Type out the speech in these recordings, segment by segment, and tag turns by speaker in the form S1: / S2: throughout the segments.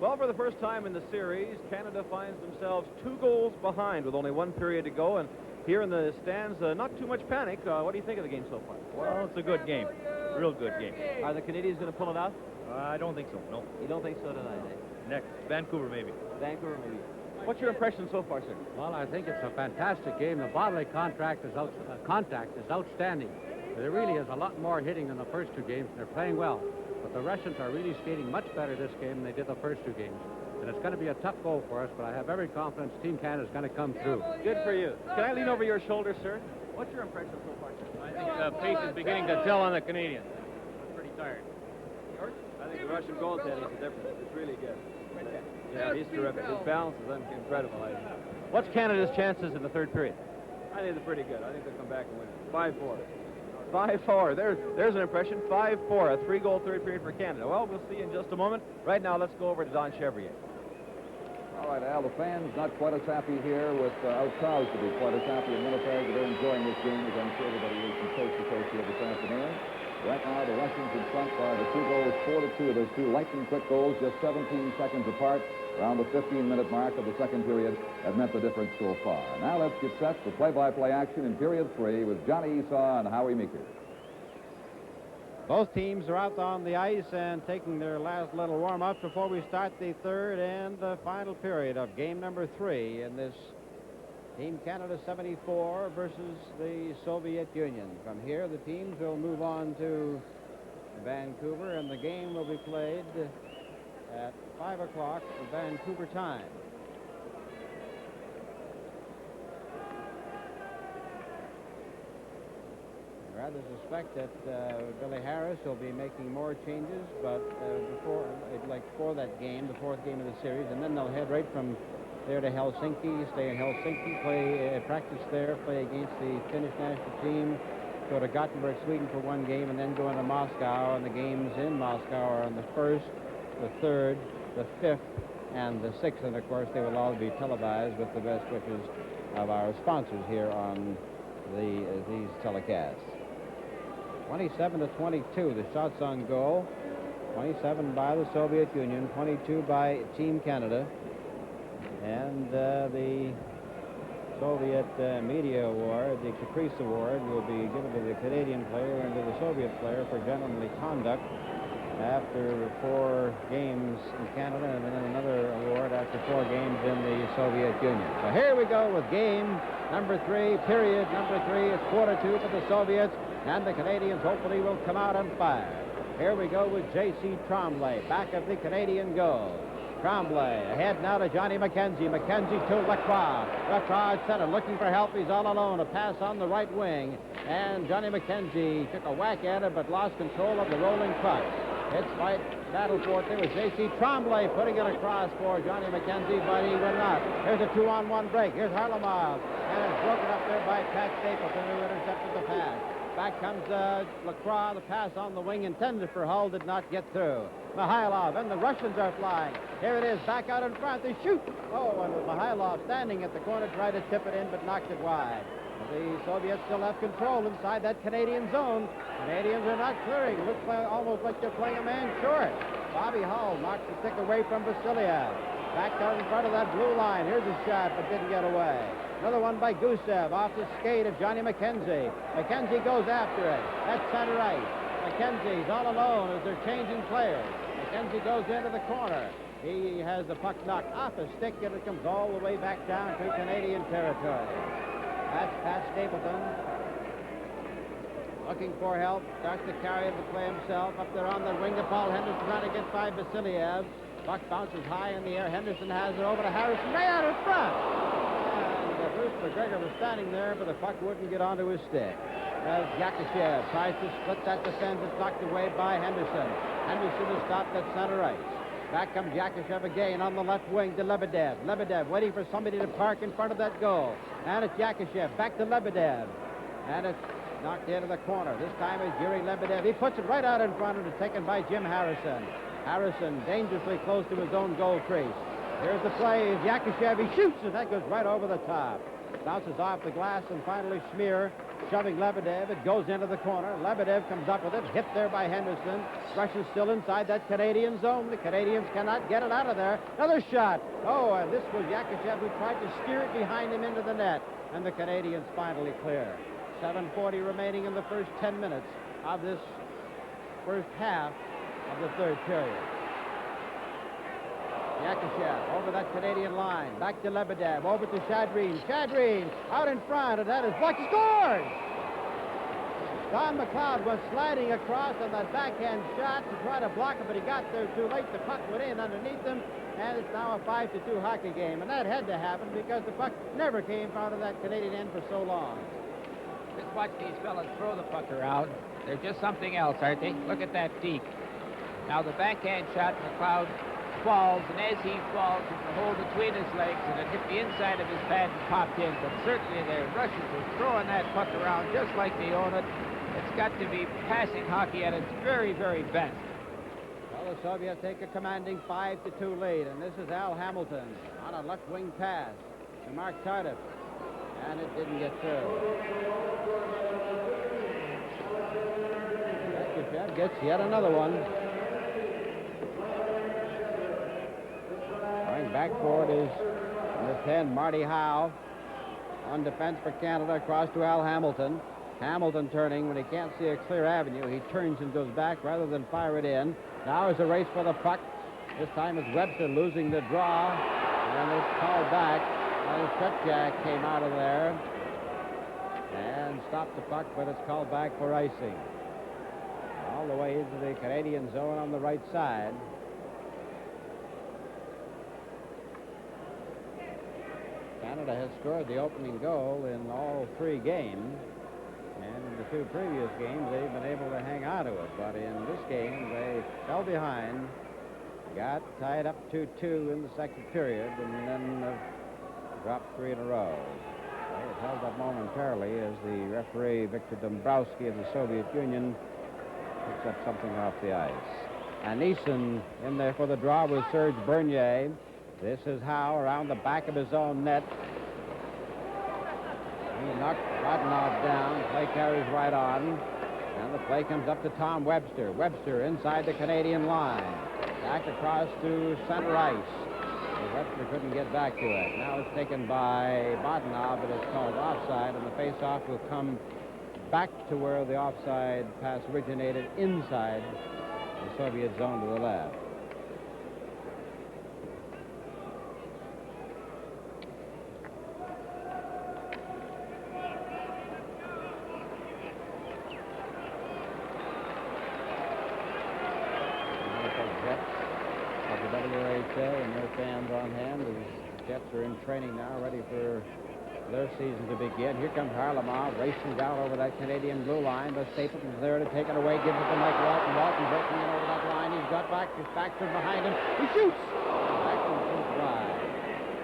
S1: Well, for the first time in the series, Canada finds themselves 2 goals behind with only 1 period to go. And here in the stands, not too much panic. What do you think of the game so far?
S2: Well, it's a good game. Real good game.
S1: Are the Canadians going to pull it out?
S2: I don't think so, no.
S1: You don't think so tonight, eh?
S2: Next, Vancouver maybe.
S1: Vancouver maybe. What's your impression so far, sir?
S3: Well, I think it's a fantastic game. The bodily contact is outstanding. There really is a lot more hitting than the first 2 games, and they're playing well. But the Russians are really skating much better this game than they did the first 2 games. And it's going to be a tough goal for us, but I have every confidence Team Canada is going to come through.
S1: Good for you. Can I lean over your shoulder, sir? What's your impression so far, sir?
S4: I think the pace is beginning to tell on the Canadians. I'm pretty tired.
S5: I think the Russian goaltending is different. It's really good. Yeah, he's terrific. His balance is incredible.
S1: What's Canada's chances in the third period?
S5: I think they're pretty good. I think they'll come back and win it. 5-4.
S1: 5-4. There's an impression. 5-4. A 3-goal third period for Canada. Well, we'll see in just a moment. Right now, let's go over to Don Chevrier.
S6: All right, Al, the fans not quite as happy here without crowds to be quite as happy in Winnipeg. They're enjoying this game, as I'm sure everybody is from coast to coast here this afternoon. Right now, the Russians in front by the 2 goals, 4-2. Those 2 lightning-quick goals, just 17 seconds apart, around the 15-minute mark of the second period, have meant the difference so far. Now let's get set for play-by-play action in period 3 with Johnny Esau and Howie Meeker.
S3: Both teams are out on the ice and taking their last little warm-up before we start the third and the final period of game number 3 in this Team Canada 74 versus the Soviet Union. From here, the teams will move on to Vancouver, and the game will be played at 5 o'clock Vancouver time. I rather suspect that Billy Harris will be making more changes, but before that game, the 4th game of the series, and then they'll head right from there to Helsinki, stay in Helsinki, play practice there, play against the Finnish national team, go to Gothenburg, Sweden for 1 game, and then go into Moscow, and the games in Moscow are on the 1st, the 3rd, the 5th, and the 6th, and of course they will all be televised with the best wishes of our sponsors here on these telecasts. 27-22, the shots on goal, 27 by the Soviet Union, 22 by Team Canada. And the Soviet Media Award, the Caprice Award, will be given to the Canadian player and to the Soviet player for gentlemanly conduct after 4 games in Canada, and then another award after 4 games in the Soviet Union. So here we go with game number 3, period number 3. It's 4-2 for the Soviets, and the Canadians hopefully will come out on fire. Here we go with J.C. Tremblay, back of the Canadian goal. Tremblay ahead now to Johnny McKenzie. McKenzie to Lacroix. Lacroix at center looking for help. He's all alone. A pass on the right wing. And Johnny McKenzie took a whack at it but lost control of the rolling puck. It's fight battle for it. There was J.C. Tremblay putting it across for Johnny McKenzie, but he will not. Here's a 2-on-1 break. Here's Harlamov. And it's broken up there by Pat Stapleton, who intercepted the pass. Back comes Lacroix. The pass on the wing intended for Hull did not get through. Mikhailov, and the Russians are flying. Here it is, back out in front. They shoot. Oh, and with Mikhailov standing at the corner, tried to tip it in, but knocked it wide. The Soviets still have control inside that Canadian zone. Canadians are not clearing. Looks like, almost like they're playing a man short. Bobby Hull knocks the stick away from Vasiliev. Back down in front of that blue line. Here's a shot, but didn't get away. Another one by Gusev off the skate of Johnny McKenzie. McKenzie goes after it. That's center ice. McKenzie's all alone as they're changing players. McKenzie goes into the corner. He has the puck knocked off his stick, and it comes all the way back down to Canadian territory. That's Pat Stapleton looking for help. Starts to carry it, but play himself. Up there on the wing of Paul Henderson trying to get by Vasiliev. Puck bounces high in the air. Henderson has it over to Harrison, way out in front. And Bruce McGregor was standing there, but the puck wouldn't get onto his stick. As Yakashev tries to split that defense, it's knocked away by Henderson. Henderson is stopped at center ice. Back comes Yakashev again on the left wing to Lebedev. Lebedev waiting for somebody to park in front of that goal. And it's Yakashev back to Lebedev. And it's knocked into the corner. This time it's Yuri Lebedev. He puts it right out in front and it's taken by Jim Harrison. Harrison dangerously close to his own goal crease. Here's the play. Yakashev, he shoots, and that goes right over the top. Bounces off the glass, and finally Schmier shoving Lebedev. It goes into the corner. Lebedev comes up with it, hit there by Henderson. Rushes still inside that Canadian zone. The Canadians cannot get it out of there. Another shot. Oh, and this was Yakushev who tried to steer it behind him into the net. And the Canadians finally clear. 7:40 remaining in the first 10 minutes of this first half of the third period. Yakushev over that Canadian line. Back to Lebedev. Over to Shadreen. Shadreen out in front, and that is blocked. He scores! Don McLeod was sliding across on that backhand shot to try to block it, but he got there too late. The puck went in underneath him, and it's now a 5-2 hockey game. And that had to happen because the puck never came out of that Canadian end for so long.
S7: Just watch these fellas throw the puck around. They're just something else, aren't they? Look at that deke. Now the backhand shot, McLeod falls, and as he falls, he can hold between his legs, and it hit the inside of his pad and popped in. But certainly the Russians are throwing that puck around just like they own it. It's got to be passing hockey at its very, very best.
S3: Well, the Soviets take a commanding 5-2 lead, and this is Al Hamilton on a left wing pass to Mark Tardif, and it didn't get through. Yakushev gets yet another one. Going back for it is number 10, Marty Howe. On defense for Canada, across to Al Hamilton. Hamilton turning when he can't see a clear avenue. He turns and goes back rather than fire it in. Now is a race for the puck. This time it's Webster losing the draw. And it's called back. And Stretchak came out of there and stopped the puck, but it's called back for icing. All the way into the Canadian zone on the right side. Canada has scored the opening goal in all three games. And in the two previous games, they've been able to hang on to it. But in this game, they fell behind, got tied up 2-2 in the second period, and then dropped three in a row. They had held up momentarily as the referee, Victor Dombrowski of the Soviet Union, picks up something off the ice. And Neeson in there for the draw with Serge Bernier. This is Howe around the back of his own net. He knocked Rodnov down. Play carries right on. And the play comes up to Tom Webster. Webster inside the Canadian line. Back across to center ice. Webster couldn't get back to it. Now it's taken by Bodnov, but it's called offside, and the faceoff will come back to where the offside pass originated inside the Soviet zone to the left. WHA and their fans on hand. The Jets are in training now, ready for their season to begin. Here comes Harlamov racing down over that Canadian blue line, but Stapleton's there to take it away, gives it to Mike Walton. Walton breaking in over that line. He's got Baxter behind him. He shoots! Baxter shoots wide.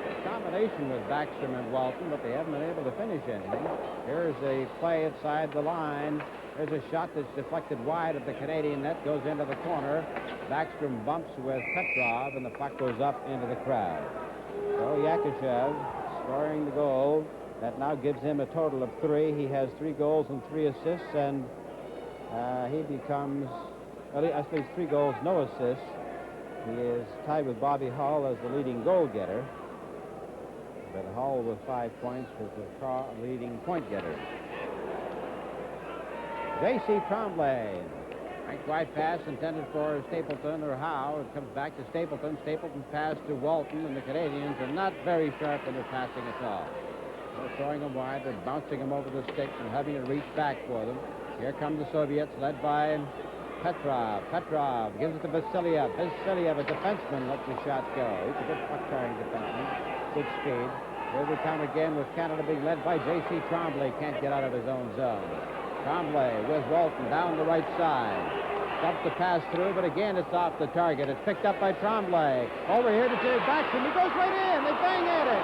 S3: A combination with Baxter and Walton, but they haven't been able to finish anything. Here's a play inside the line. There's a shot that's deflected wide of the Canadian net, goes into the corner. Backstrom bumps with Petrov, and the puck goes up into the crowd. So Yakushev scoring the goal. That now gives him a total of 3. He has 3 goals and 3 assists, and he becomes, well, I think 3 goals, no assists. He is tied with Bobby Hull as the leading goal getter. But Hull with 5 points was the leading point getter. J.C. Tremblay. Right wide pass intended for Stapleton or Howe. It comes back to Stapleton. Stapleton pass to Walton, and the Canadians are not very sharp in their passing at all. They're throwing them wide. They're bouncing them over the sticks and having to reach back for them. Here come the Soviets, led by Petrov. Petrov gives it to Vasiliev. Vasiliev, a defenseman, lets the shot go. He's a good puck-carrying defenseman. Good speed. Here we come again with Canada being led by J.C. Tremblay. Can't get out of his own zone. Tremblay with Walton down the right side. Dumps the pass through, but again it's off the target. It's picked up by Tremblay. Over here to Jerry Baxter. He goes right in. They bang at it.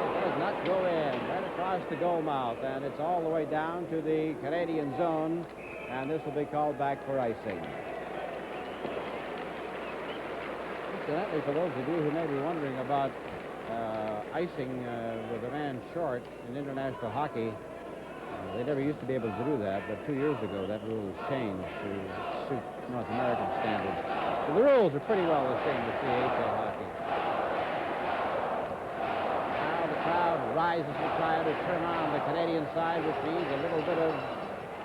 S3: It does not go in. Right across the goal mouth, and it's all the way down to the Canadian zone, and this will be called back for icing. Incidentally, for those of you who may be wondering about icing with a man short in international hockey, They never used to be able to do that, but 2 years ago that rule was changed to suit North American standards. So the rules are pretty well the same with WHA hockey. Now the crowd rises to try to turn on the Canadian side, which means a little bit of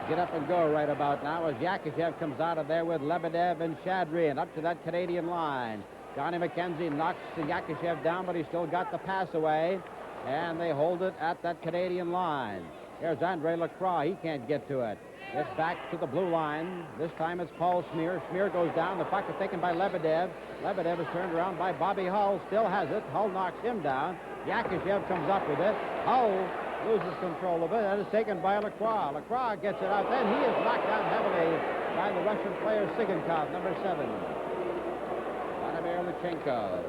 S3: get up and go right about now as Yakushev comes out of there with Lebedev and Shadrian up to that Canadian line. Johnny McKenzie knocks Yakushev down, but he's still got the pass away, and they hold it at that Canadian line. Here's Andre Lacroix. He can't get to it. It's back to the blue line. This time it's Paul Smear. Smear goes down. The puck is taken by Lebedev. Lebedev is turned around by Bobby Hull. Still has it. Hull knocks him down. Yakushev comes up with it. Hull loses control of it. That is taken by Lacroix. Lacroix gets it out. Then he is knocked down heavily by the Russian player Sigankov, number 7. Vladimir Luchenko.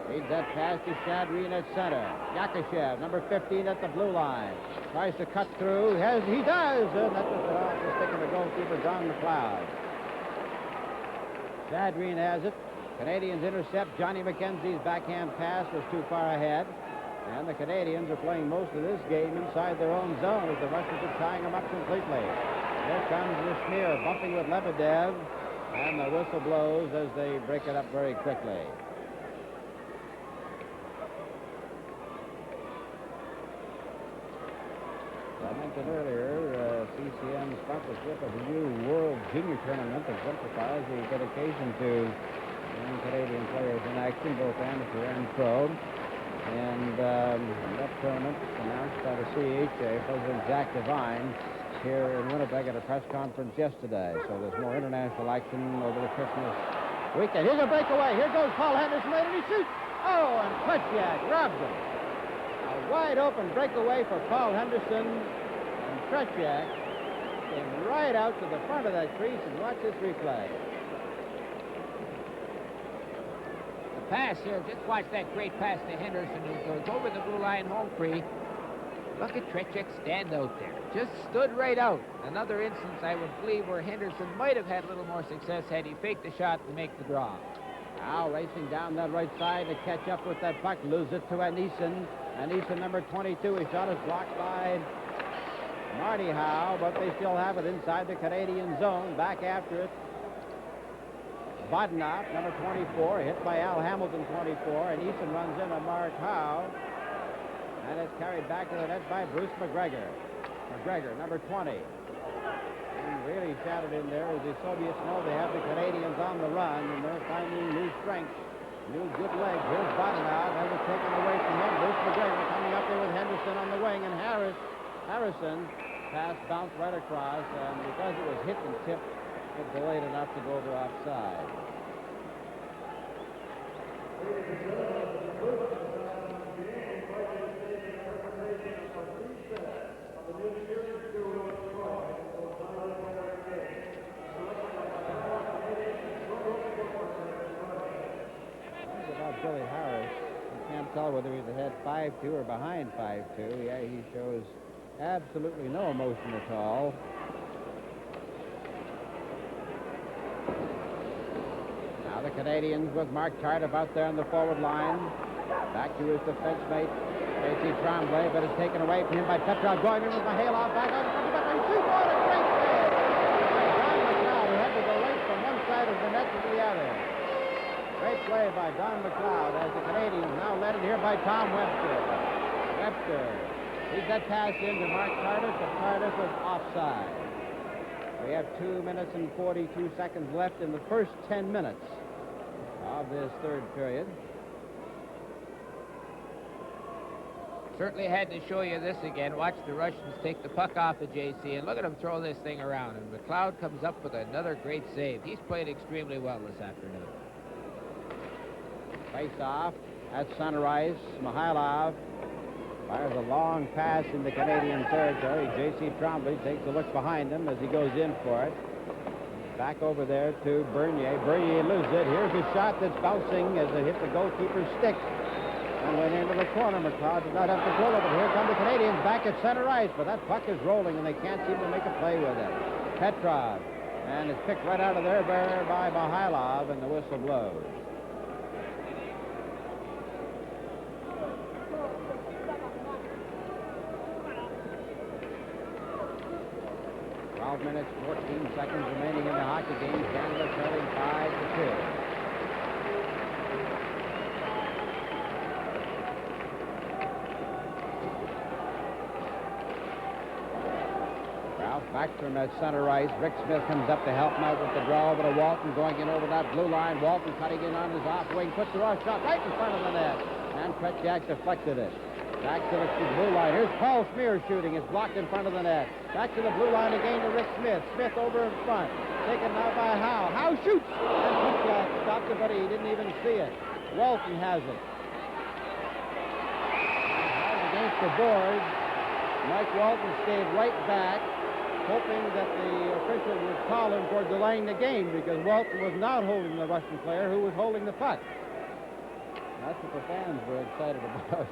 S3: Feeds that pass to Shadrian at center. Yakushev, number 15 at the blue line. Tries to cut through. He does! And that was off the stick of the goalkeeper, Don McLeod. Shadrian has it. Canadians intercept. Johnny McKenzie's backhand pass was too far ahead. And the Canadians are playing most of this game inside their own zone as the Russians are tying them up completely. Here comes the Smear bumping with Lebedev. And the whistle blows as they break it up very quickly. I mentioned earlier, CCM's sponsorship of the new World Junior Tournament exemplifies the dedication to young Canadian players in action, both amateur and pro. And that tournament announced by the CHA, President Jack Devine, here in Winnipeg at a press conference yesterday. So there's more international action over the Christmas weekend. Here's a breakaway. Here goes Paul Henderson, and he shoots. Oh, and Tretiak robs him. A wide open breakaway for Paul Henderson, and Tretiak came right out to the front of that crease, and watch this replay.
S7: The pass here, just watch that great pass to Henderson who goes over the blue line home free. Look at Tretiak stand out there. Just stood right out. Another instance, I would believe, where Henderson might have had a little more success had he faked the shot to make the draw.
S3: Now racing down that right side to catch up with that puck, lose it to Anison. Anison, number 22, his shot is blocked by Marty Howe, but they still have it inside the Canadian zone. Back after it, Bodnoff, number 24, hit by Al Hamilton, 24, and Eason runs into Mark Howe, and it's carried back to the net by Bruce McGregor. McGregor, number 20. And really shattered in there as the Soviets know they have the Canadians on the run, and they're finding new strength, new good legs. Here's Bodnoff, has it taken away from him. Bruce McGregor coming up there with Henderson on the wing, and Harrison pass bounced right across, and because it was hit and tipped, it delayed enough to go over offside. About Billy Harris, you can't tell whether he's ahead 5-2 or behind 5-2. Yeah, he shows absolutely no emotion at all. Now the Canadians with Mark Tardif out there on the forward line. Back to his defense mate, J.C. Tremblay, but it's taken away from him by Petrov. Going in with Mihailov back on the front of the shoot. What a great save by Don McLeod, who had to go right from one side of the net to the other. Great play by Don McLeod as the Canadians now led it here by Tom Webster. Webster leads that pass in to Mark Tardif, but Tardif was offside. We have 2 minutes and 42 seconds left in the first 10 minutes of this third period.
S7: Certainly had to show you this again. Watch the Russians take the puck off of JC, and look at him throw this thing around. And McLeod comes up with another great save. He's played extremely well this afternoon.
S3: Face off at center ice. Mihailov fires a long pass in the Canadian territory. J.C. Tremblay takes a look behind him as he goes in for it. Back over there to Bernier. Bernier loses it. Here's a shot that's bouncing as it hit the goalkeeper's stick and went into the corner. McLeod did not have control of it. Here come the Canadians back at center ice, but that puck is rolling and they can't seem to make a play with it. Petrov, and it's picked right out of there by Mihailov, and the whistle blows. 12 minutes, 14 seconds remaining in the hockey game. Canada trailing 5-2. Backstrom at center ice. Rick Smith comes up to help him out with the draw over to Walton, going in over that blue line. Walton cutting in on his off wing, puts the raw shot right in front of the net. And Kretjak deflected it. Back to the blue line. Here's Paul Smear shooting. It's blocked in front of the net. Back to the blue line again to Rick Smith. Smith over in front. Taken now by Howe. Howe shoots! And Kretjak stopped it, but he didn't even see it. Walton has it. Against the boards. Mike Walton stayed right back, hoping that the official would call him for delaying the game, because Walton was not holding the Russian player, who was holding the puck. That's what the fans were excited about.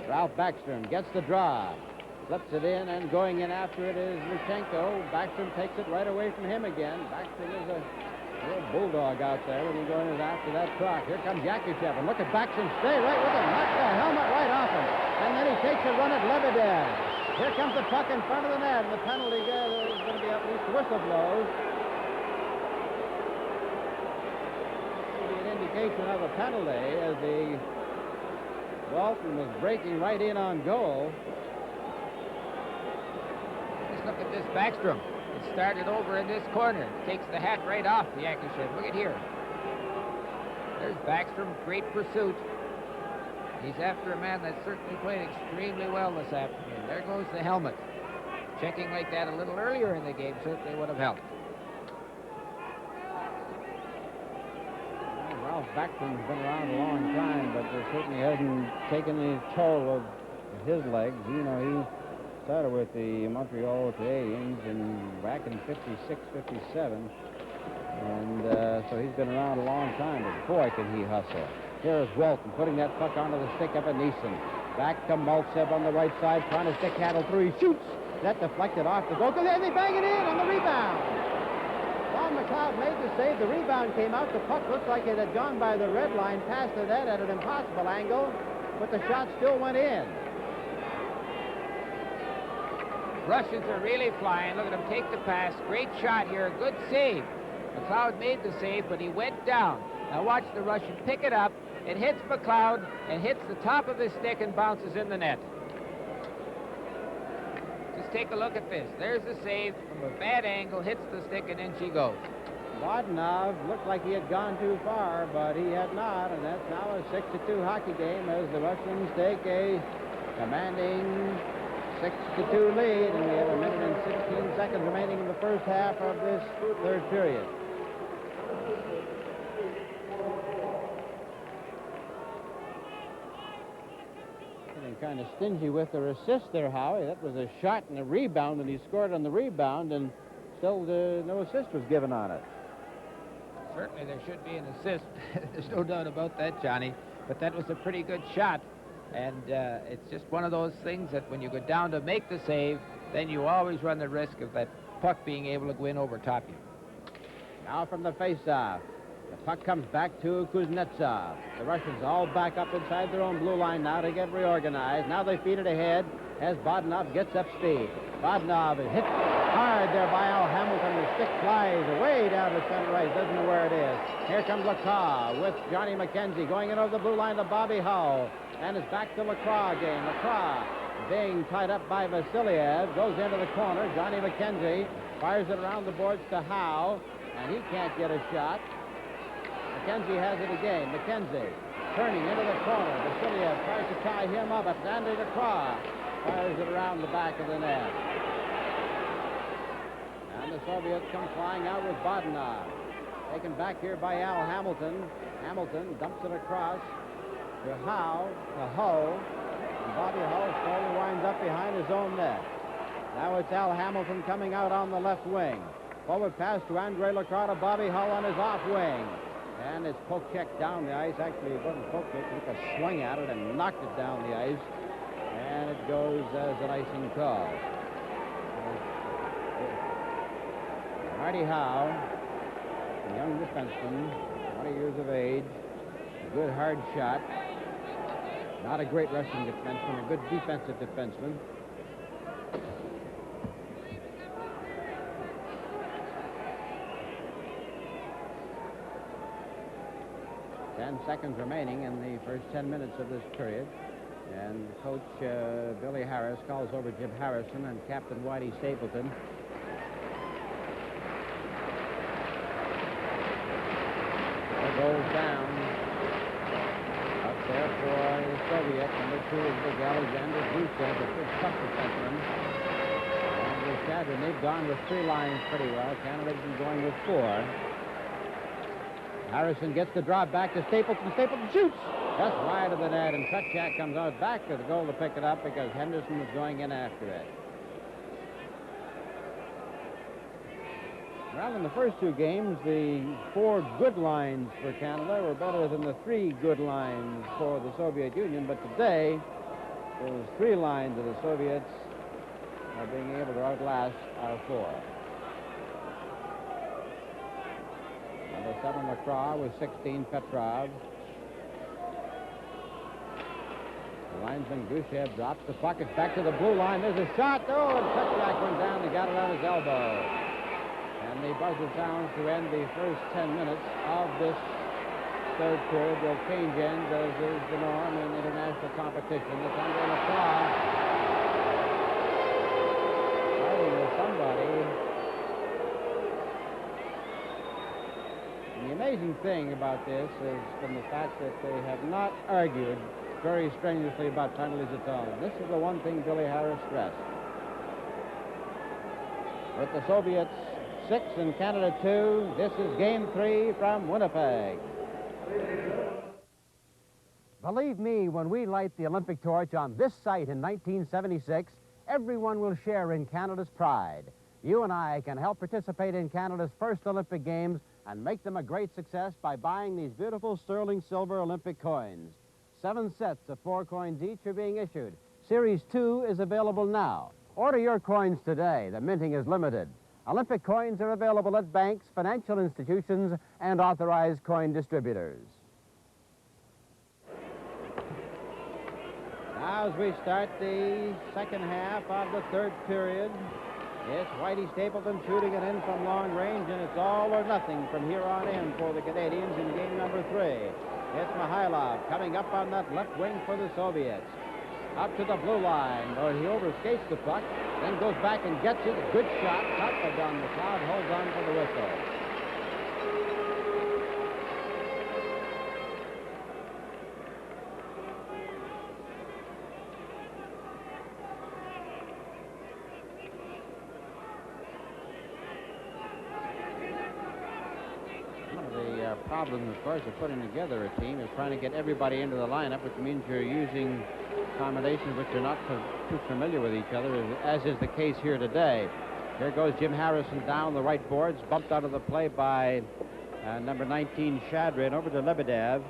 S3: Ralph Backstrom gets the draw, flips it in, and going in after it is Luchenko. Backstrom takes it right away from him again. Backstrom is a real bulldog out there when he goes after that truck. Here comes Yakushev, and look at Backstrom stay right with him, knock the helmet right off him, and then he takes a run at Lebedev. Here comes the puck in front of the net, and the penalty is going to be at least whistle blows. Be an indication of a penalty as the Walton was breaking right in on goal.
S7: Just look at this Backstrom. It started over in this corner. Takes the hat right off the Yakushev. Look at here. There's Backstrom, great pursuit. He's after a man that certainly played extremely well this afternoon. There goes the helmet. Checking like that a little earlier in the game certainly would have helped.
S3: Well, Ralph Backstrom's been around a long time, but it certainly hasn't taken the toll of his legs. You know, he started with the Montreal Canadiens back in 56, 57. And so he's been around a long time, but boy, can he hustle. Here's Walton putting that puck onto the stick of Neeson. Back to Maltsev on the right side, trying to stick Handle through. He shoots. That deflected off the goal. Then they bang it in on the rebound. Don McLeod made the save. The rebound came out. The puck looked like it had gone by the red line, past the net at an impossible angle, but the shot still went in.
S7: Russians are really flying. Look at him take the pass. Great shot here. Good save. McLeod made the save, but he went down. Now watch the Russian pick it up. It hits McLeod and hits the top of his stick and bounces in the net. Just take a look at this. There's the save from a bad angle, hits the stick, and in she goes.
S3: Bodanov looked like he had gone too far, but he had not, and that's now a 6-2 hockey game as the Russians take a commanding 6-2 lead, and we have a minute and 16 seconds remaining in the first half of this third period. Kind of stingy with their assist there, Howie. That was a shot and a rebound, and he scored on the rebound, and still no assist was given on it.
S7: Certainly there should be an assist. There's no doubt about that, Johnny. But that was a pretty good shot, and it's just one of those things that when you go down to make the save, then you always run the risk of that puck being able to go in over top you.
S3: Now from the face-off. The puck comes back to Kuznetsov. The Russians all back up inside their own blue line now to get reorganized. Now they feed it ahead as Bodanov gets up speed. Bodanov is hit hard there by Al Hamilton. The stick flies away down to center ice. Doesn't know where it is. Here comes Lacroix with Johnny McKenzie going in over the blue line to Bobby Hull. And it's back to Lacroix again. Lacroix being tied up by Vasiliev. Goes into the corner. Johnny McKenzie fires it around the boards to Howe. And he can't get a shot. McKenzie has it again. McKenzie turning into the corner. Vasiliev tries to tie him up, but Andy Lacroix fires it around the back of the net. And the Soviets come flying out with Bodanov. Taken back here by Al Hamilton. Hamilton dumps it across to Howe, to Hull. And Bobby Hull slowly winds up behind his own net. Now it's Al Hamilton coming out on the left wing. Forward pass to Andre Lacroix to Bobby Hull on his off wing. And it's poke check down the ice. Actually, it wasn't poke check. He took a swing at it and knocked it down the ice. And it goes as an icing call. Marty Howe, a young defenseman, 20 years of age, a good hard shot. Not a great rushing defenseman, a good defensive defenseman. 10 seconds remaining in the first 10 minutes of this period. And Coach Billy Harris calls over Jim Harrison and Captain Whitey Stapleton. There goes down. Up there for the Soviet. Number 2 is big Alexander Gusev, the first tough defenseman. And the Shadron, they've gone with 3 lines pretty well. Canada's been going with 4. Harrison gets the drop back to Stapleton. Stapleton shoots just wide of the net, and Trutchak comes out back to the goal to pick it up because Henderson was going in after it. Well, in the first 2 games, the 4 good lines for Canada were better than the 3 good lines for the Soviet Union, but today, those 3 lines of the Soviets are being able to outlast our 4. Number 7, Lacroix, with 16, Petrov. The linesman Gusev drops the puck. It's back to the blue line. There's a shot. Oh, and Trutchak went down and got it on his elbow. And the buzzer sounds to end the first 10 minutes of this third period. Will change ends, as is the norm in international competition. It's under Lacroix. Fighting with somebody. And the amazing thing about this is from the fact that they have not argued very strenuously about penalties at all. This is the one thing Billy Harris stressed. With the Soviets 6 and Canada 2, this is Game 3 from Winnipeg.
S8: Believe me, when we light the Olympic torch on this site in 1976, everyone will share in Canada's pride. You and I can help participate in Canada's first Olympic Games and make them a great success by buying these beautiful sterling silver Olympic coins. 7 sets of 4 coins each are being issued. Series 2 is available now. Order your coins today. The minting is limited. Olympic coins are available at banks, financial institutions, and authorized coin distributors.
S3: Now, as we start the second half of the third period, it's Whitey Stapleton shooting it in from long range, and it's all or nothing from here on in for the Canadians in game number 3. It's Mihailov coming up on that left wing for the Soviets. Up to the blue line, where he overskates the puck, then goes back and gets it. Good shot. Shot by Don McLeod. Holds on for the whistle. Problem, of course, of putting together a team is trying to get everybody into the lineup, which means you're using combinations which are not too familiar with each other, as is the case here today. Here goes Jim Harrison down the right boards, bumped out of the play by number 19, Shadrin, over to Lebedev.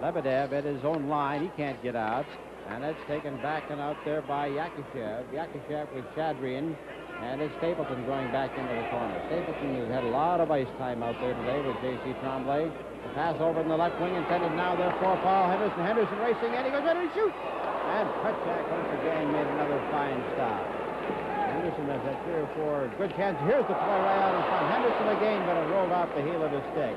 S3: Lebedev at his own line. He can't get out. And it's taken back and out there by Yakushev. Yakushev with Shadrin. And it's Stapleton going back into the corner. Stapleton has had a lot of ice time out there today with J.C. Tremblay. The pass over in the left wing, intended now there for Paul Henderson. Henderson racing in. He goes in and shoots. And Trutchak once again made another fine stop. Henderson has had 3 or 4 good chances. Here's the play right out in front. Henderson again, but it rolled off the heel of his stick.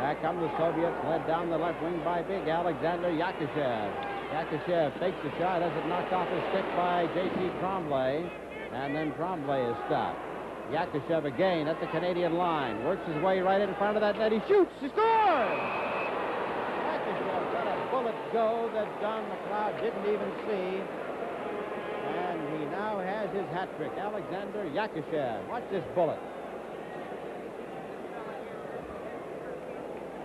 S3: Back come the Soviets, led down the left wing by big Alexander Yakushev. Yakushev takes the shot as it knocked off his stick by J.C. Tremblay. And then Tremblay is stopped. Yakushev again at the Canadian line. Works his way right in front of that net. He shoots. He scores! Yakushev let a bullet go that Don McLeod didn't even see. And he now has his hat trick. Alexander Yakushev. Watch this bullet.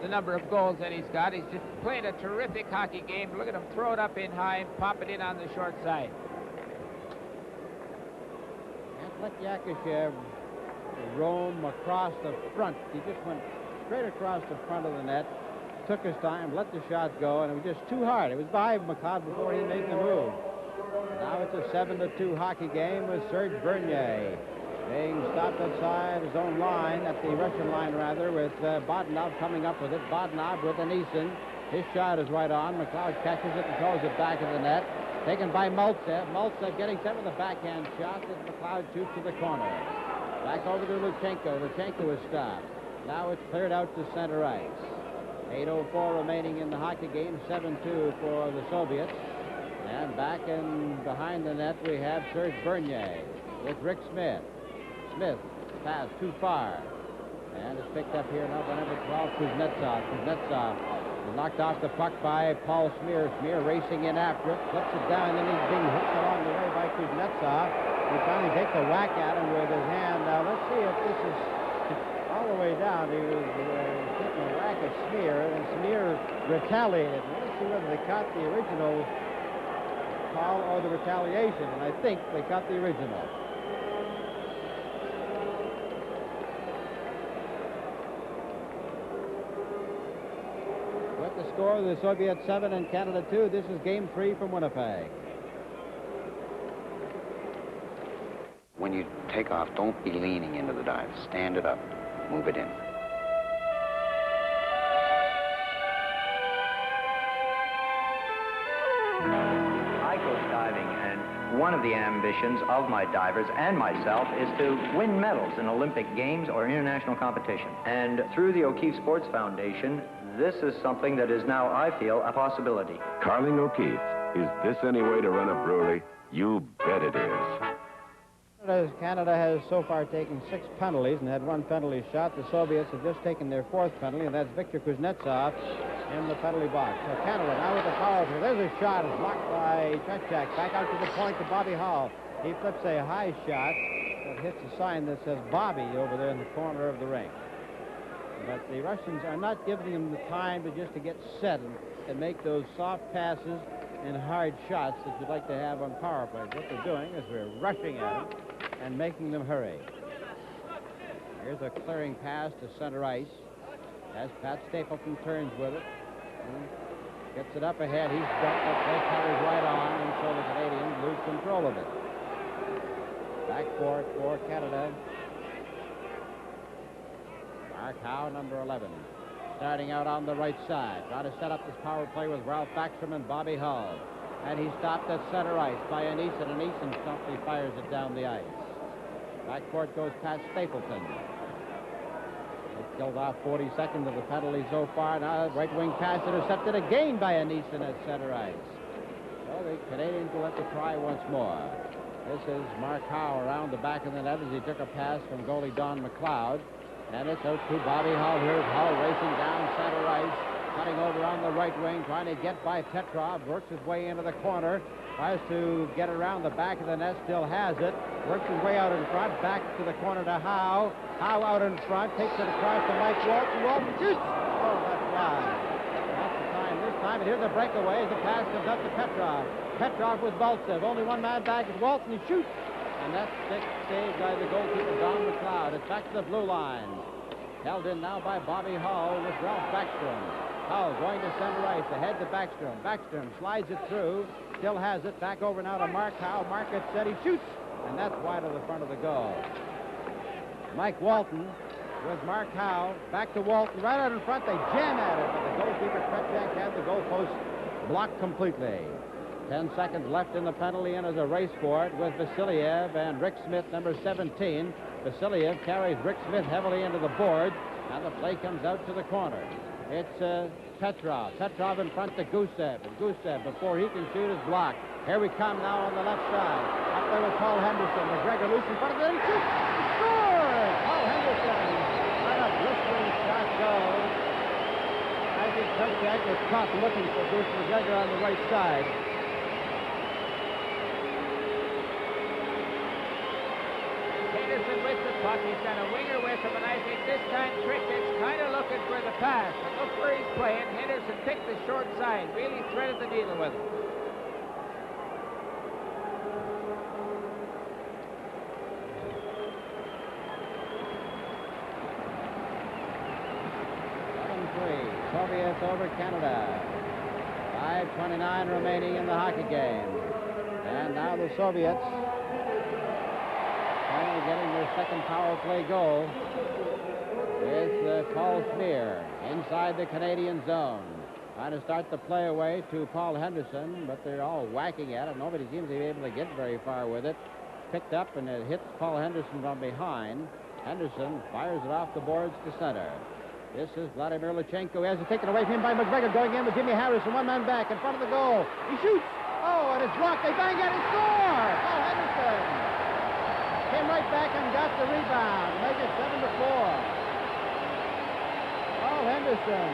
S7: The number of goals that he's got. He's just played a terrific hockey game. Look at him throw it up in high and pop it in on the short side.
S3: Let Yakushev roam across the front. He just went straight across the front of the net, took his time, let the shot go, and it was just too hard. It was by McLeod before he made the move. Now it's a 7-2 hockey game with Serge Bernier being stopped outside his own line, at the Russian line rather, with Bodnov coming up with it. Bodnov with an Eason. His shot is right on. McLeod catches it and throws it back of the net. Taken by Maltsev. Maltsev getting set with a backhand shot that McLeod shoots to the corner. Back over to Luchenko. Luchenko is stopped. Now it's cleared out to center ice. 8:04 remaining in the hockey game, 7-2 for the Soviets. And back in behind the net, we have Serge Bernier with Rick Smith. Smith pass too far. And it's picked up here now by number 12, Kuznetsov. Kuznetsov knocked off the puck by Paul Smear. Smear racing in after it, flips it down, and he's being hooked along the way by Kuznetsov. He finally takes a whack at him with his hand. Now, let's see if this is all the way down. He was taking a whack at Smear, and Smear retaliated. Let's see whether they caught the original call or the retaliation, and I think they caught the original. With the score, the Soviets 7 and Canada 2. This is Game 3 from Winnipeg.
S9: When you take off, don't be leaning into the dive. Stand it up. Move it in.
S10: I coach diving, and one of the ambitions of my divers and myself is to win medals in Olympic Games or international competition. And through the O'Keefe Sports Foundation, this is something that is now, I feel, a possibility.
S11: Carling O'Keefe, is this any way to run a brewery? You bet it is.
S3: Canada has so far taken 6 penalties and had 1 penalty shot. The Soviets have just taken their 4th penalty, and that's Viktor Kuznetsov in the penalty box. So Canada now with the power play. There's a shot. It's blocked by Tretiak. Back out to the point to Bobby Hall. He flips a high shot that hits a sign that says Bobby over there in the corner of the rink. But the Russians are not giving them the time to just to get set and make those soft passes and hard shots that you'd like to have on power plays. What they're doing is they're rushing at them and making them hurry. Here's a clearing pass to center ice as Pat Stapleton turns with it. Gets it up ahead. He's got the play carries right on, and so the Canadians lose control of it. Back for it for Canada. Mark Howe, number 11. Starting out on the right side. Trying to set up this power play with Ralph Backstrom and Bobby Hull. And he's stopped at center ice by Aneeson, and Aneeson promptly fires it down the ice. Back court goes Pat Stapleton. He's killed off 40 seconds of the penalty so far. Now right wing pass intercepted again by Aneeson at center ice. So the Canadians will have to try once more. This is Mark Howe around the back of the net as he took a pass from goalie Don McLeod. And it's out to Bobby Hull. Here's Hull racing down center ice, cutting over on the right wing, trying to get by Petrov, works his way into the corner, tries to get around the back of the net, still has it, works his way out in front, back to the corner to Howe. Howe out in front, takes it across to Mike Walton. Walton shoots! Oh, that's wide. That's the time this time, and here's a breakaway as the pass comes up to Petrov. Petrov with Baltsev, only one man back is Walton, he shoots! And that's saved by the goalkeeper, Don McLeod. It's back to the blue line. Held in now by Bobby Hull with Ralph Backstrom. Hull going to center ice, ahead to Backstrom. Backstrom slides it through, still has it. Back over now to Mark Howe. Mark gets set, he shoots, and that's wide of the front of the goal. Mike Walton with Mark Howe. Back to Walton, right out in front. They jam at it, but the goalkeeper, Tretiak, had the goalpost blocked completely. 10 seconds left in the penalty, and as a race for it with Vasiliev and Rick Smith, number 17. Vasiliev carries Rick Smith heavily into the board, and the play comes out to the corner. It's Petrov. Petrov in front to Gusev. And Gusev, before he can shoot, is blocked. Here we come now on the left side. Up there with Paul Henderson. McGregor loose in front of them. Shoots! Scores! Paul Henderson. What a blistering shot goes. I think Tretiak was caught looking for Bruce McGregor on the right side.
S7: Henderson with the puck. He's got a winger with him, and I think this time Tretiak's kind of looking for the pass. And look where he's playing. Henderson picked the short side, really threaded the needle with him.
S3: Soviets over Canada. 5:29 remaining in the hockey game. And now the Soviets finally getting their second power play goal with Paul Smear inside the Canadian zone. Trying to start the play away to Paul Henderson, but they're all whacking at it. Nobody seems to be able to get very far with it. Picked up, and it hits Paul Henderson from behind. Henderson fires it off the boards to center.
S8: This is Vladimir Lutsenko. He has it taken away from him by McGregor. Going in with Jimmy Harrison. One man back in front of the goal. He shoots. Oh, and it's blocked. They bang it. He scores. Paul Henderson came right back and got the rebound. Make it 7-4. Paul Henderson.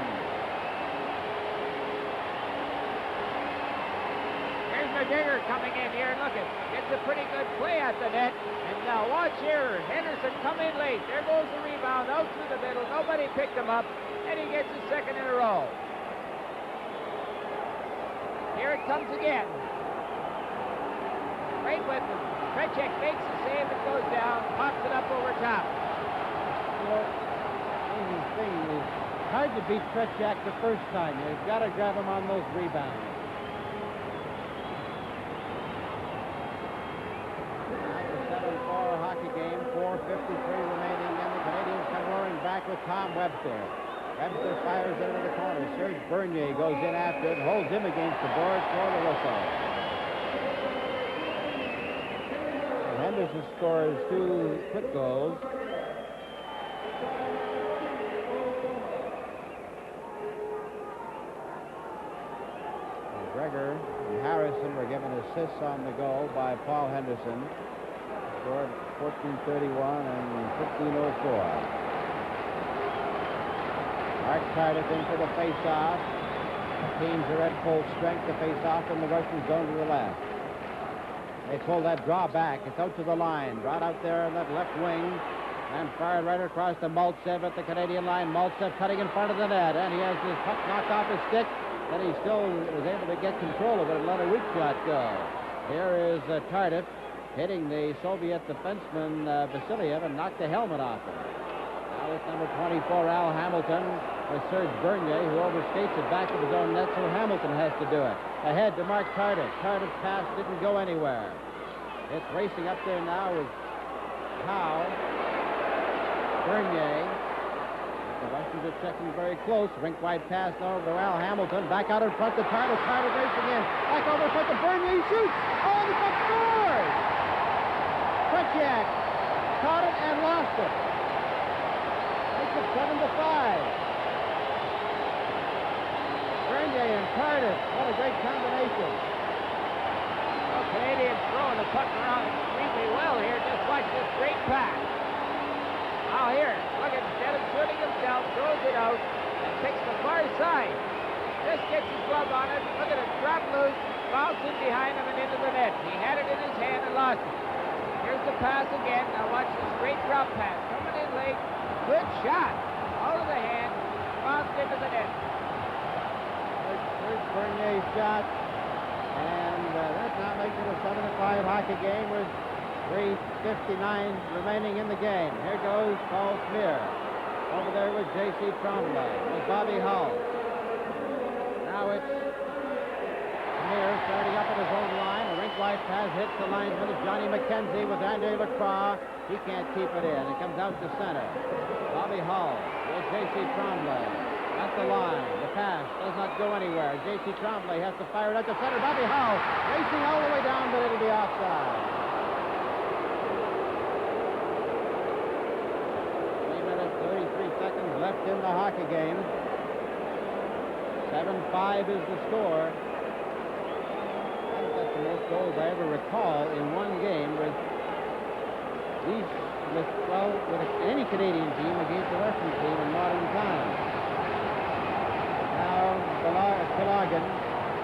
S7: Here's McGregor coming in here. Look at, gets a pretty good play at the net. And now watch here. Henderson come in late. There goes the rebound out through the middle. Nobody picked him up. And he gets his second in a row. Here it comes again. Great weapon. Trechek makes the save and goes down. Pops it up over top.
S8: Amazing thing is hard to beat Trechak the first time. You've got to grab him on those rebounds. Hockey game, 4:53 remaining, and the Canadians come roaring back with Tom Webster. Webster fires into the corner. Serge Bernier goes in after it, holds him against the boards for the whistle. And Henderson scores 2 quick goals. McGregor and Harrison were given assists on the goal by Paul Henderson. Scored 14:31 and 15:04. Mark Cardiff in for the face-off. The teams are at full strength to face off in the Russian zone to the left. They pull that draw back. It's out to the line. Brought out there on that left wing and fired right across to Maltsev at the Canadian line. Maltsev cutting in front of the net, and he has his puck knocked off his stick, but he still was able to get control of it and let a weak shot go. Here is Tardif hitting the Soviet defenseman Vasiliev and knocked the helmet off him. Now it's number 24, Al Hamilton, with Serge Bernier, who overskates it back of his own net, so Hamilton has to do it. Ahead to Mark Tardif. Tardif's pass didn't go anywhere. It's racing up there now with Howe, Bernier. The Russians are checking very close. Rink-wide pass now over to Al Hamilton. Back out in front to Tardif. Tardif racing in. Back over in front to Bernier. He shoots. Oh, the puck scores! Tretiak caught it and lost it. Makes it 7-5. Bernier and Tardif. What a great combination.
S7: Well, Canadians throwing the puck around extremely well here. Just watch this great pass. Now here, look at, instead of shooting himself, throws it out and picks the far side. Just gets his glove on it. Look at it, drop loose, bouncing behind him and into the net. He had it in his hand and lost it. Here's the pass again. Now watch this great drop pass. Coming in late. Good shot. Out of the hand. Bounced into the net.
S8: First Bernier shot. And that now makes it a 7-5 hockey game with 3:59 remaining in the game. Here goes Paul Smear. Over there with J.C. Tremblay. With Bobby Hull. Now it's Smear starting up at his own line. A rink-wide pass hits the linesman. It's Johnny McKenzie with Andre Lacroix. He can't keep it in. It comes out to center. Bobby Hull with J.C. Tremblay. At the line. The pass does not go anywhere. J.C. Tremblay has to fire it out to center. Bobby Hull racing all the way down, but it'll be offside. 3 minutes, 33 seconds left in the hockey game. 7-5 is the score. I think that's the most goals I ever recall in one game with any Canadian team against a Russian team in modern times. Now, Kalagin,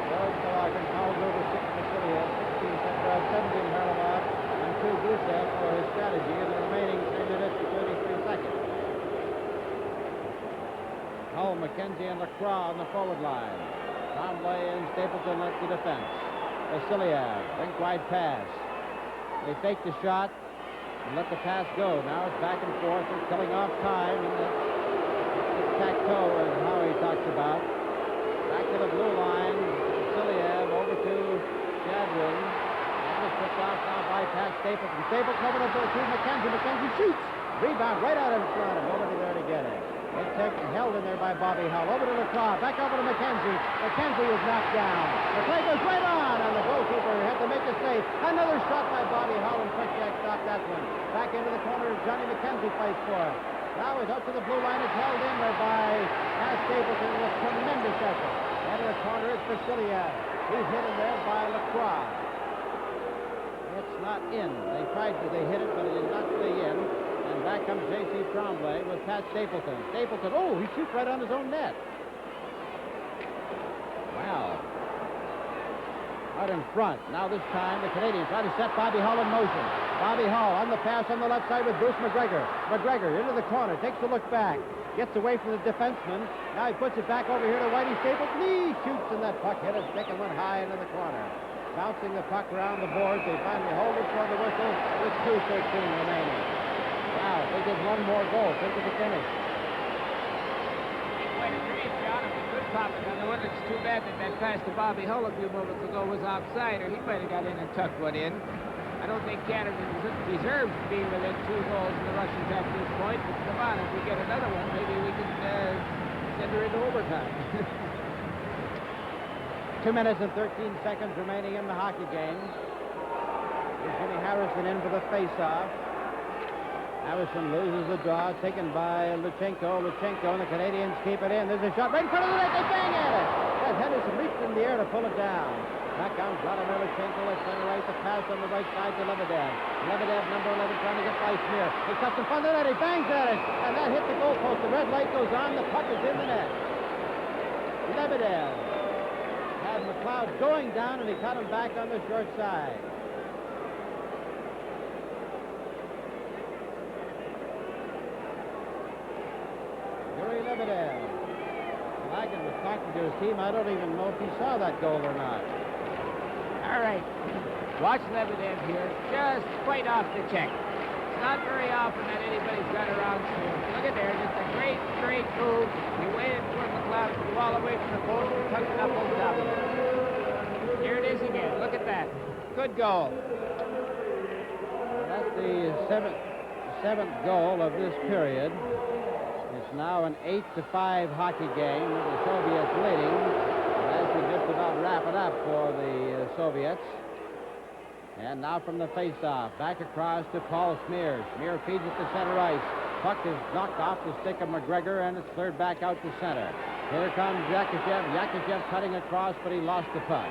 S8: George Kalagin fouls over 6 Vasiliev, 16 Petrov, 17 Harlamov, and 2 Gusev for his strategy in the remaining 3 minutes and 33 seconds. Hull, McKenzie, and Lacroix on the forward line. Tremblay and Stapleton at the defense. Vasiliev, rink-wide pass. They fake the shot and let the pass go. Now it's back and forth. They're killing off time. And tic-tac-toe, as Howie talks about. Back to the blue line. Vasiliev over to Shadwin. And it's picked off now by Pat Stapleton. Stapleton over to McKenzie. McKenzie shoots. Rebound right out in front. Nobody there to get it. It's held in there by Bobby Hull. Over to Lacroix. Back over to McKenzie. McKenzie is knocked down. The play goes right on, and the goalkeeper had to make a save. Another shot by Bobby Hull, and Tretiak stopped that one. Back into the corner, Johnny McKenzie plays for it. Now he's up to the blue line. It's held in there by Matt Stapleton with tremendous effort. Into the corner is Basiliad. He's hit in there by LaCroix. It's not in. They hit it, but it did not stay in. And back comes J.C. Tremblay with Pat Stapleton. Stapleton, oh, he shoots right on his own net. Wow. Out in front. Now this time the Canadians try to set Bobby Hull in motion. Bobby Hull on the pass on the left side with Bruce McGregor. McGregor into the corner, takes a look back. Gets away from the defenseman. Now he puts it back over here to Whitey Stapleton. He shoots and that puck hit a stick and went high into the corner. Bouncing the puck around the boards. They finally hold it for the whistle with 2:13 remaining. Wow, they get one more goal. Think of the finish.
S7: Now, it's too bad that pass to Bobby Hull a few moments ago was offside, or he might have got in and tucked one in. I don't think Canada deserves to be within 2 goals in the Russians at this point, but come on, if we get another one, maybe we can send her into overtime.
S8: 2 minutes and 13 seconds remaining in the hockey game. Here's Jimmy Harrison in for the face-off. Harrison loses the draw, taken by Luchenko. Luchenko and the Canadians keep it in. There's a shot right in front of the net. They bang at it. That Henderson reached in the air to pull it down. Back comes Vladimir Luchenko at center right. The pass on the right side to Lebedev. Lebedev, number 11, trying to get by Smear. He cuts in front of the net. He bangs at it. And that hit the goalpost. The red light goes on. The puck is in the net. Lebedev had McLeod going down, and he cut him back on the short side. Lebedev. Lagan was talking to his team. I don't even know if he saw that goal or not.
S7: All right. Watch Lebedev here. Just quite off the check. It's not very often that anybody's got around to him. Look at there. Just a great, great move. He waited for McLeod to fall away from the post and tucked it up on top of it. Here it is again. Look at that. Good goal.
S8: That's the seventh goal of this period. It's now an 8-5 hockey game with the Soviets leading. As we just about wrap it up for the Soviets. And now from the face-off, back across to Paul Smear. Smear feeds it to center ice. Puck is knocked off the stick of McGregor, and it's cleared back out to center. Here comes Yakushev. Yakushev cutting across, but he lost the puck.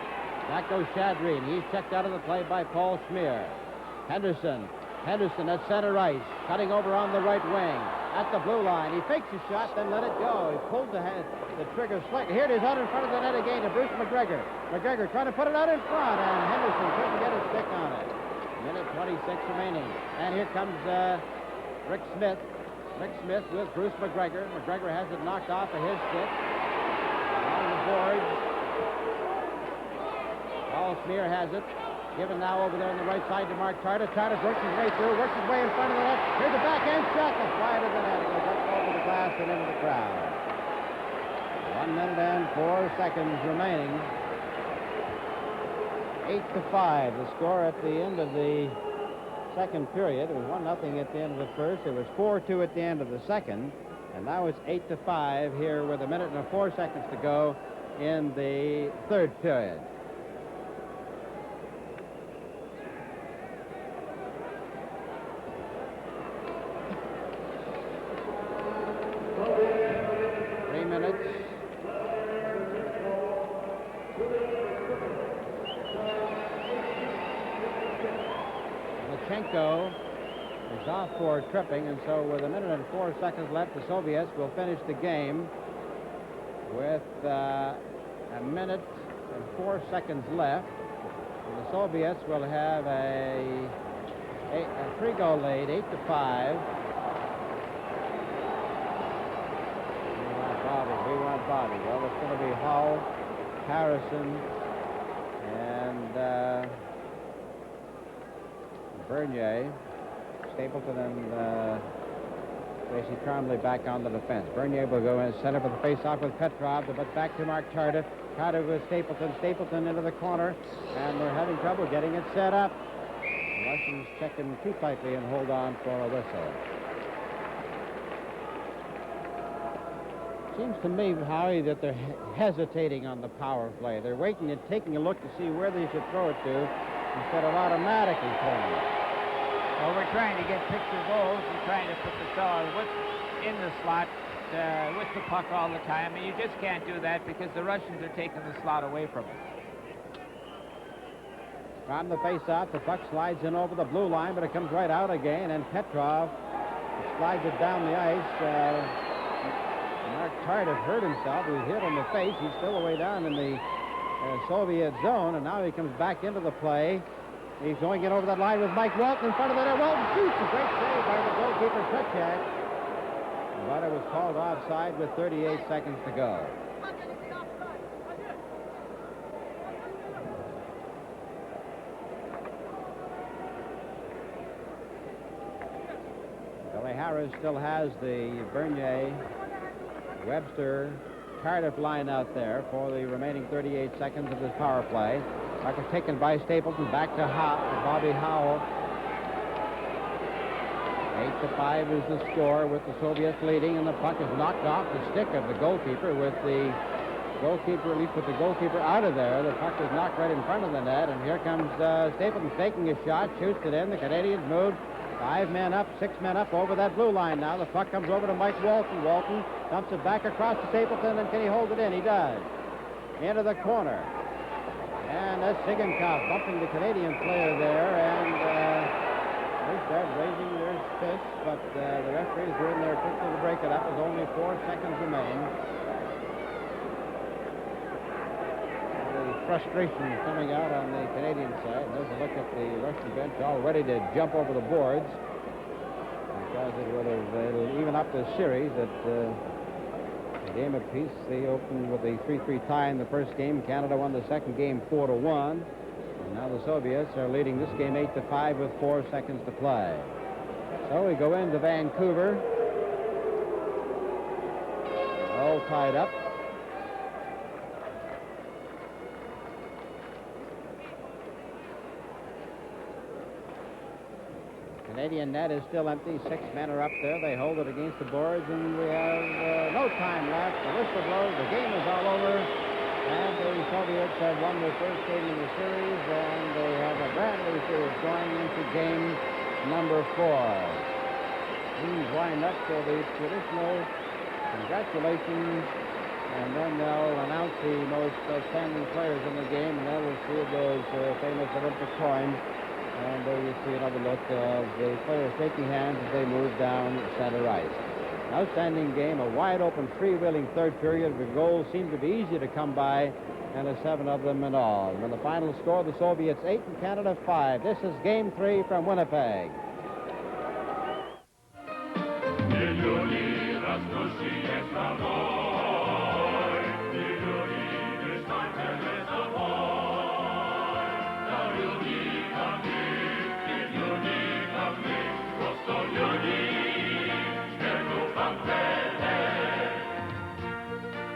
S8: Back goes Shadreen. He's checked out of the play by Paul Smear. Henderson at center ice, cutting over on the right wing. At the blue line. He fakes a shot, then let it go. He pulled the trigger slightly. Here it is out in front of the net again to Bruce McGregor. McGregor trying to put it out in front, and Henderson couldn't get his stick on it. Minute 26 remaining. And here comes Rick Smith. Rick Smith with Bruce McGregor. McGregor has it knocked off of his stick. On the boards. Paul Smear has it. Given now over there on the right side to Mark Tarter. Tarter works his way through, works his way in front of the net. Here's a backhand shot that's wide of the net. It goes up over the glass and into the crowd. 1 minute and 4 seconds remaining. 8-5, the score at the end of the second period. It was 1-0 at the end of the first. It was 4-2 at the end of the second. And now it's 8-5 here with 1 minute and 4 seconds to go in the third period. Is off for tripping, and so with 1 minute and 4 seconds left, the Soviets will finish the game with 1 minute and 4 seconds left. And the Soviets will have a 3-goal lead, 8-5. We want Bobby. Well, it's going to be Hull, Harrison, and Bernier. Stapleton and J.C. Tremblay back on the defense. Bernier will go in center for the face-off with Petrov, but back to Mark Tarter. Tarter with Stapleton. Stapleton into the corner, and they're having trouble getting it set up. The Russians checking too tightly and hold on for a whistle. Seems to me, Howie, that they're hesitating on the power play. They're waiting and taking a look to see where they should throw it to instead of automatically throwing it.
S7: Well, we're trying to get picture goals and trying to put the fellow in the slot with the puck all the time, and you just can't do that because the Russians are taking the slot away from us.
S3: From the face-off, the puck slides in over the blue line, but it comes right out again, and Petrov slides it down the ice. Mark Tardif hurt himself. He was hit on the face. He's still away down in the Soviet zone, and now he comes back into the play. He's going in over that line with Mike Walton in front of the net. Walton shoots. A great save by the goalkeeper, Kutchak. But it was called offside with 38 seconds to go. Billy Harris still has the Bernier, Webster, Cardiff line out there for the remaining 38 seconds of this power play. Puck is taken by Stapleton, back to Bobby Howell. 8-5 is the score with the Soviets leading, and the puck is knocked off the stick of the goalkeeper with the goalkeeper, at least with the goalkeeper out of there. The puck is knocked right in front of the net, and here comes Stapleton taking a shot, shoots it in. The Canadians move 5 men up, 6 men up over that blue line now. The puck comes over to Mike Walton. Walton dumps it back across to Stapleton, and can he hold it in? He does. Into the corner. And that's Sigankov bumping the Canadian player there, and they start raising their fists, but the referees were in there quickly to break it up as only 4 seconds remain. The frustration coming out on the Canadian side. There's a look at the Russian bench all ready to jump over the boards because it'll even up the series at a game apiece. They opened with a 3-3 tie in the first game. Canada won the second game 4-1. And now the Soviets are leading this game 8-5 with 4 seconds to play. So we go into Vancouver. All tied up. Canadian net is still empty. 6 men are up there. They hold it against the boards, and we have no time left. The whistle blows. The game is all over, and the Soviets have won their first game in the series, and they have a brand new series going into game number 4. These wind up for the traditional congratulations, and then they'll announce the most outstanding players in the game, and then we'll see those famous Olympic coins. And there you see another look of the players shaking hands as they move down center ice. An outstanding game, a wide-open, freewheeling third period. The goals seemed to be easy to come by, and 7 of them in all. And the final score, the Soviets 8 and Canada 5. This is Game 3 from Winnipeg.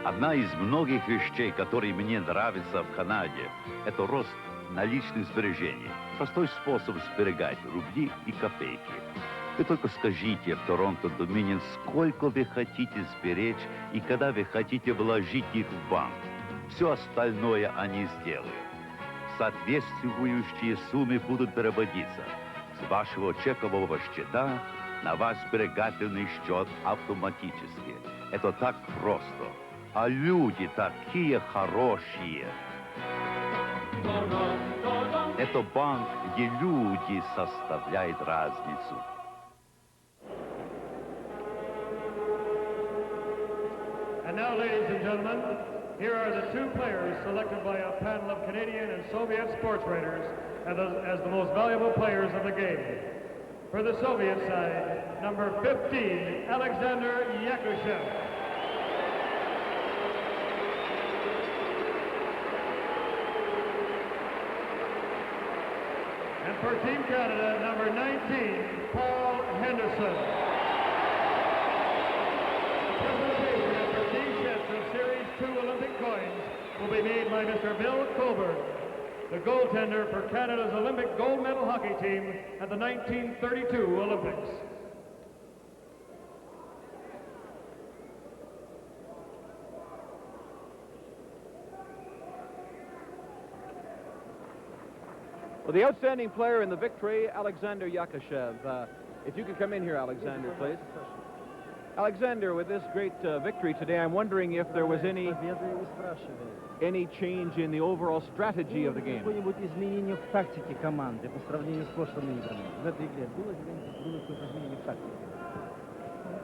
S12: Одна из многих вещей, которые мне нравятся в Канаде, это рост наличных сбережений. Простой способ сберегать рубли и копейки. Вы только скажите в Торонто Доминион, сколько вы хотите сберечь и когда вы хотите вложить их в банк. Все остальное они сделают. Соответствующие суммы будут переводиться с вашего чекового счета на ваш сберегательный счет автоматически. Это так просто. А люди такие хорошие. Это банк, где люди составляют разницу.
S13: And now, ladies and gentlemen, here are the 2 players selected by a panel of Canadian and Soviet sports writers as the most valuable players of the game. For the Soviet side, number 15, Alexander Yakushev. And for Team Canada, number 19, Paul Henderson. The presentation of 13 sets of Series 2 Olympic coins will be made by Mr. Bill Colbert, the goaltender for Canada's Olympic gold medal hockey team at the 1932 Olympics.
S1: Well, the outstanding player in the victory, Alexander Yakushev. If you could come in here, Alexander, please. Alexander, with this great victory today, I'm wondering if there was any change in the overall strategy of the game.
S14: Какое-нибудь изменение в тактике команды по сравнению с прошлыми играми? В этой игре было какое-то изменение в тактике?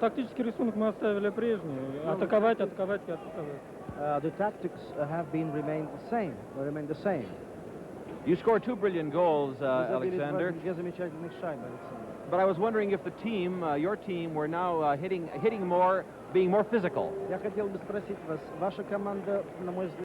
S15: Тактический рисунок мы оставили прежний. Атаковать, атаковать и атаковать.
S14: The tactics have remained the same.
S1: You scored 2 brilliant goals, Alexander.
S14: Две замечательных шайбы, Александр.
S1: But I was wondering if the team, your team, were now hitting more, being more physical.
S14: Я хотел бы спросить вас, ваша команда, на мой взгляд,